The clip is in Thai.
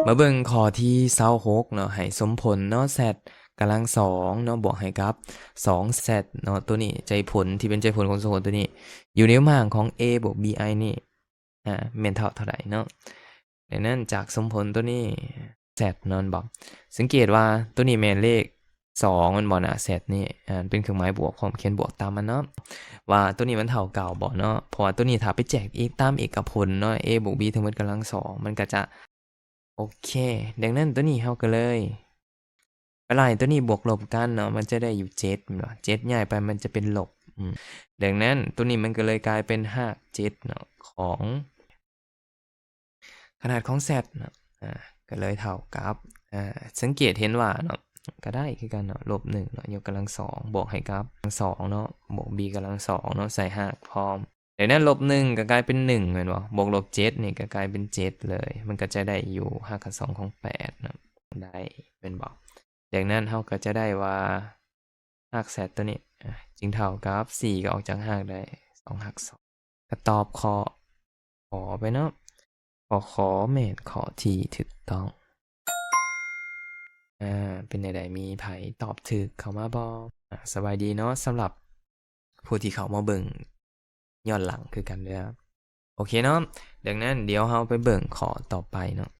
มาเบิ่งข้อที่26เนาะให้สมผลเนาะ z กำลัง2เนาะบวกให้กับ 2z เนาะตัวนี้ใจผลที่เป็นใจผลของสมผลตัวนี้ อยู่ในห่างของ a บวก bi นี่แม่นเท่าใดเนาะดังนั้นจากสมผลตัวนี้ z นอนบอกสังเกตว่าตัวนี้แม่นเลข2มันบ่นะ z นี่เป็นเครื่องหมายบวกพร้อมเขียนบวกตามมันเนาะว่าตัวนี้มันเท่าเก่าบ่เนาะเพราะว่าตัวนี้ถ้าไปแจกอีกตามเอกพลเนาะ a บวก b ทั้งหมดกำลัง2มันก็จะโอเคดังนั้นตัวนี้เฮาก็เลยเวลาตัวนี้บวกลบกันเนาะมันจะได้อยู่7เนาะ7ย้ายไปมันจะเป็นลบดังนั้นตัวนี้มันก็เลยกลายเป็น5 7เนาะของขนาดของ z เนาะก็เลยเท่ากับสังเกตเห็นว่าเนาะก็ได้คือกันเนาะลบ1เนาะยกกำลัง2บวกให้กับ2เนาะบวก b กำลัง2เนาะใส่5พร้อมดังนั้นลบ1ก็กลายเป็น1แม่นบ่บวกลบ7นี่ก็กลายเป็น7เลยมันก็จะได้อยู่5กับ2ของ8เนาะได้เป็นบ่ดังนั้นเฮาก็จะได้ว่าหัก z ตัวนี้จึงเท่ากับ4ก็ออกจากหักได้2หัก2ก็ตอบข้อขอไปเนาะขอแม่นข้อที่ถูกต้องเป็นใดๆมีไผตอบถูกเข้ามาบ่สบายดีเนาะสำหรับผู้ที่เข้ามาเบิ่งย้อนหลังคือกันเด้อโอเคเนาะดังนั้นเดี๋ยวเราไปเบิ่งข้อต่อไปเนาะ